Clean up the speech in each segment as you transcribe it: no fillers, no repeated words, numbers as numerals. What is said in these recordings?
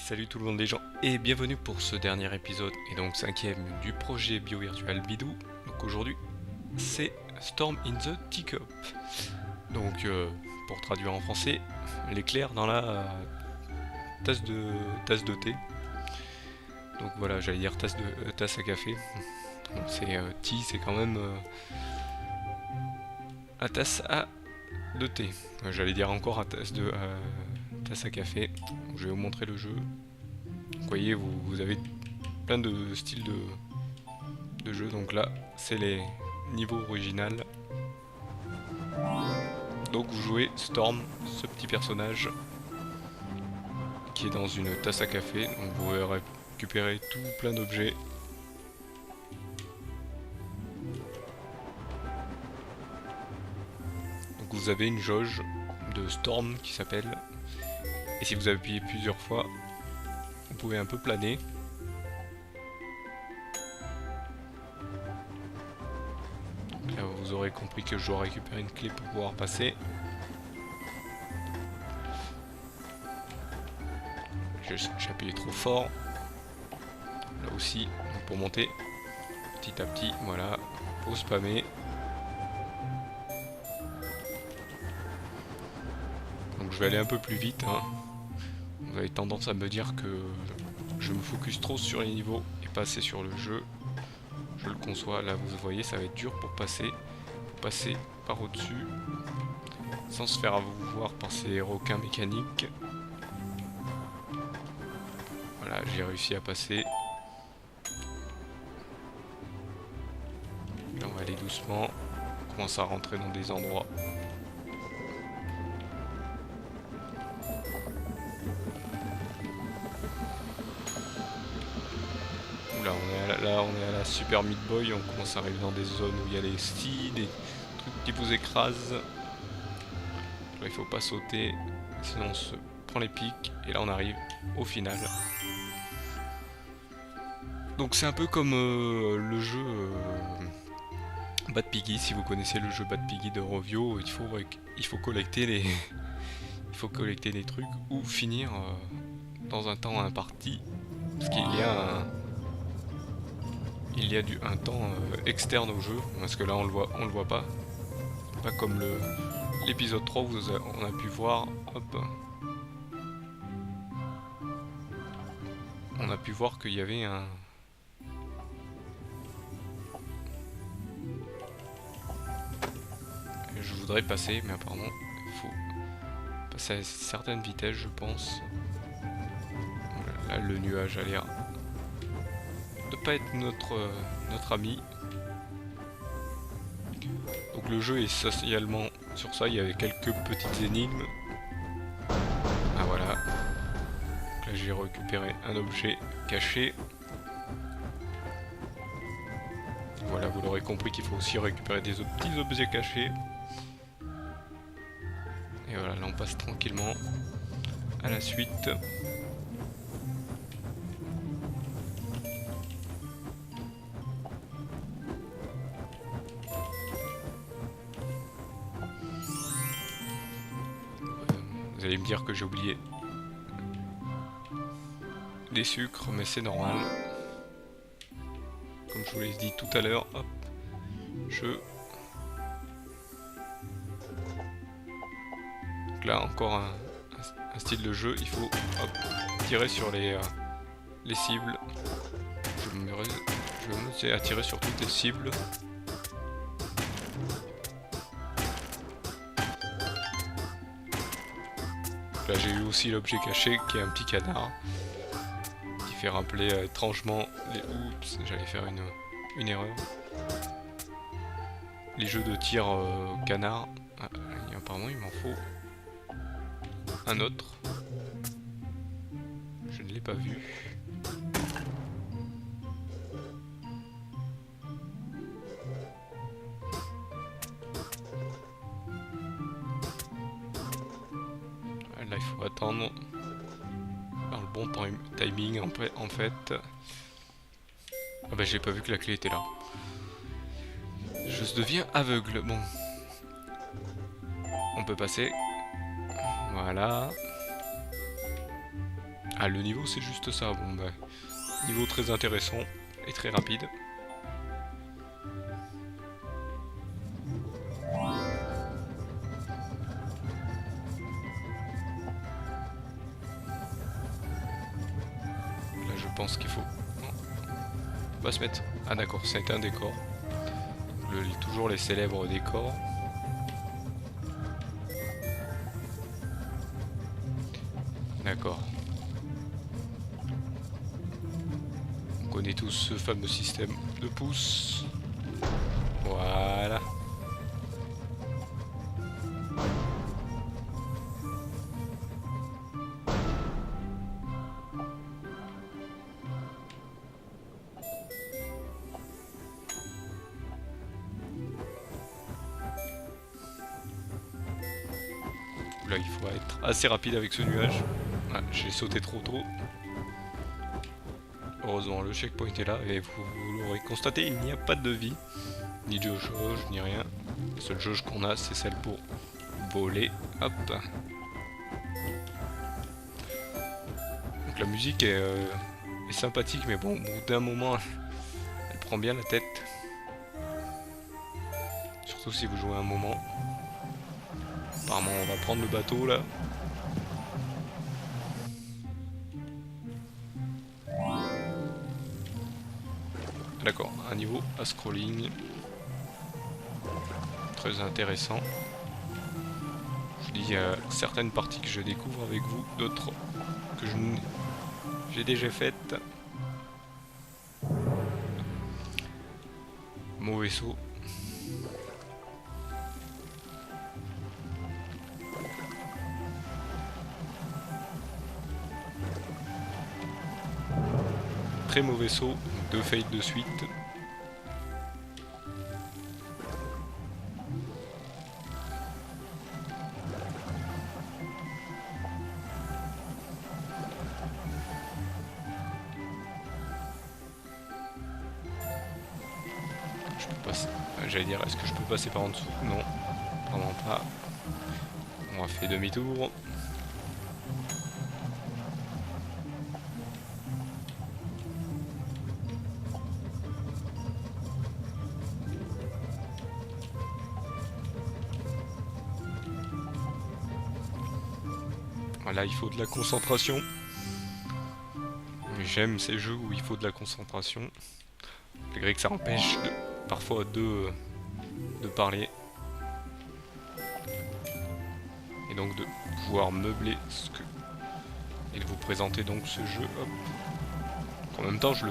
Salut tout le monde les gens et bienvenue pour ce dernier épisode et donc cinquième du projet BioVirtual Bidou. Donc aujourd'hui c'est Storm in the Teacup. Donc pour traduire en français, l'éclair dans la tasse de thé. Donc voilà, j'allais dire tasse à café. Donc c'est tea, c'est quand même à tasse à de thé. J'allais dire encore à tasse à café. Donc, je vais vous montrer le jeu. Donc, vous voyez, vous avez plein de styles de jeu. Donc là, c'est les niveaux originaux. Donc vous jouez Storm, ce petit personnage qui est dans une tasse à café. Donc vous pouvez récupérer tout plein d'objets. Donc vous avez une jauge de Storm qui s'appelle. Et si vous appuyez plusieurs fois, vous pouvez un peu planer. Donc là vous aurez compris que je dois récupérer une clé pour pouvoir passer. J'ai appuyé trop fort. Là aussi, donc pour monter petit à petit, voilà, faut spammer. Donc je vais aller un peu plus vite, hein. Vous avez tendance à me dire que je me focus trop sur les niveaux et pas assez sur le jeu. Je le conçois, là vous voyez ça va être dur pour passer. Faut passer par au-dessus sans se faire avoir par ces requins mécaniques. Voilà, j'ai réussi à passer. Là on va aller doucement. On commence à rentrer dans des endroits. Là on est à la Super Meat Boy, on commence à arriver dans des zones où il y a des scies, des trucs qui vous écrasent. Là il faut pas sauter, sinon on se prend les pics, et là on arrive au final. Donc c'est un peu comme le jeu Bad Piggy, si vous connaissez le jeu Bad Piggy de Rovio, il faut collecter les il faut collecter les trucs ou finir dans un temps imparti, parce qu'il y a un temps externe au jeu, parce que là on le voit pas comme l'épisode 3 où on a pu voir, hop, on a pu voir qu'il y avait un je voudrais passer, mais apparemment il faut passer à une certaine vitesse, je pense. Là le nuage a l'air de pas être notre ami. Donc le jeu est socialement sur ça, il y avait quelques petites énigmes. Ah voilà. Donc là j'ai récupéré un objet caché. Voilà, vous l'aurez compris qu'il faut aussi récupérer des petits objets cachés. Et voilà, là on passe tranquillement à la suite. Vous allez me dire que j'ai oublié des sucres, mais c'est normal. Comme je vous l'ai dit tout à l'heure, hop, donc là encore un style de jeu, il faut hop, tirer sur les cibles. Je vais me noter à tirer sur toutes les cibles. Là j'ai eu aussi l'objet caché qui est un petit canard qui fait rappeler étrangement les... Oups, j'allais faire une erreur. Les jeux de tir canard. Ah, apparemment il m'en faut un autre. Je ne l'ai pas vu. Là il faut attendre dans le bon timing en fait. Ah bah j'ai pas vu que la clé était là. Je deviens aveugle. Bon. On peut passer. Voilà. Ah, le niveau c'est juste ça. Bon bah, niveau très intéressant et très rapide. Là je pense qu'il faut... Non. On va se mettre... Ah d'accord, c'est un décor. Toujours les célèbres décors. D'accord. On connaît tous ce fameux système de pouces. Voilà. Là, il faut être assez rapide avec ce nuage. Ah, j'ai sauté trop tôt. Heureusement, le checkpoint est là et vous l'aurez constaté, il n'y a pas de vie, ni de jauge, ni rien. La seule jauge qu'on a, c'est celle pour voler. Hop. Donc la musique est sympathique, mais bon, au bout d'un moment, elle prend bien la tête. Surtout si vous jouez un moment. Apparemment, on va prendre le bateau là. D'accord, un niveau à scrolling. Très intéressant. Je dis, il y a certaines parties que je découvre avec vous, d'autres que j'ai déjà faites. Mauvais saut. Très mauvais saut, 2 fails de suite. Je peux passer. J'allais dire, est-ce que je peux passer par en dessous? Non, vraiment pas. On va faire demi-tour. Là, il faut de la concentration. J'aime ces jeux où il faut de la concentration. Malgré que ça empêche parfois de parler. Et donc de pouvoir meubler ce que... Et de vous présenter donc ce jeu. Hop. En même temps, je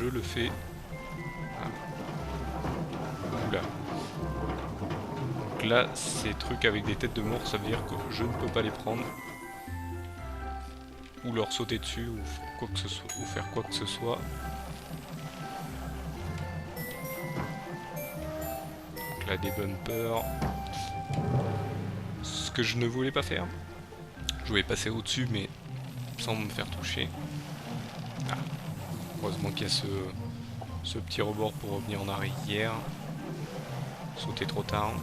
le fais. Ah. Oula. Donc là, ces trucs avec des têtes de mort, ça veut dire que je ne peux pas les prendre. Ou leur sauter dessus, ou quoi que ce soit, ou faire quoi que ce soit. Donc là, des bumpers. Ce que je ne voulais pas faire. Je voulais passer au-dessus, mais sans me faire toucher. Ah. Heureusement qu'il y a ce petit rebord pour revenir en arrière. Sauter trop tard.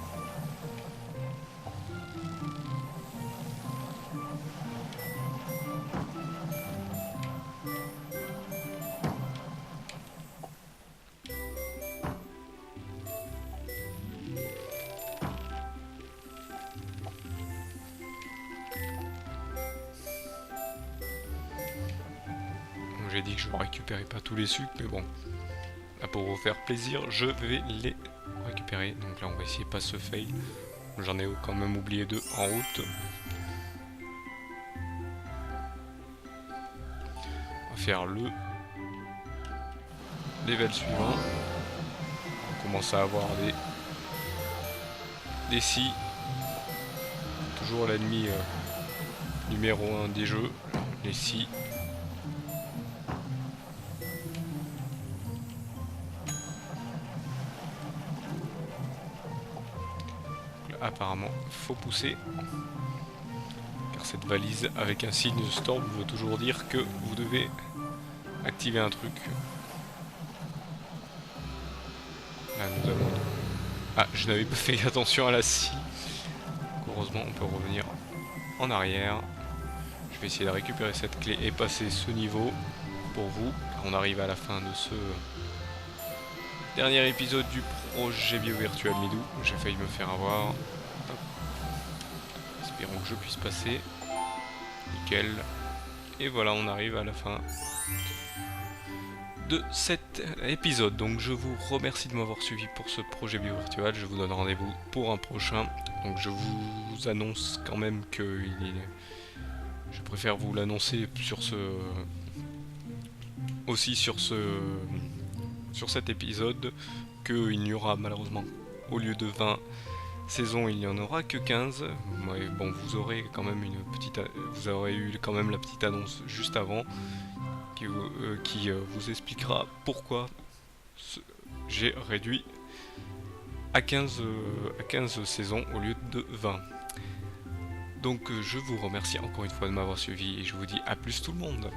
J'ai dit que je ne récupérais pas tous les sucres, mais bon, là, pour vous faire plaisir, je vais les récupérer. Donc là, on va essayer pas ce fail. J'en ai quand même oublié 2 en route. On va faire le level suivant. On commence à avoir des scies. Toujours l'ennemi numéro 1 des jeux, les scies. Apparemment, faut pousser. Car cette valise avec un signe storm veut toujours dire que vous devez activer un truc. Là, nous avons... Ah, je n'avais pas fait attention à la scie. Heureusement, on peut revenir en arrière. Je vais essayer de récupérer cette clé et passer ce niveau pour vous. On arrive à la fin de ce dernier épisode du projet Bio Virtual Midou. J'ai failli me faire avoir. Hop. Espérons que je puisse passer. Nickel. Et voilà, on arrive à la fin de cet épisode. Donc je vous remercie de m'avoir suivi pour ce projet Bio Virtual. Je vous donne rendez-vous pour un prochain. Donc je vous annonce quand même que je préfère vous l'annoncer sur cet épisode qu'il n'y aura malheureusement, au lieu de 20 saisons, il n'y en aura que 15. Mais bon, vous aurez quand même vous aurez eu quand même la petite annonce juste avant qui vous expliquera pourquoi j'ai réduit à 15 saisons au lieu de 20. Donc je vous remercie encore une fois de m'avoir suivi et je vous dis à plus tout le monde.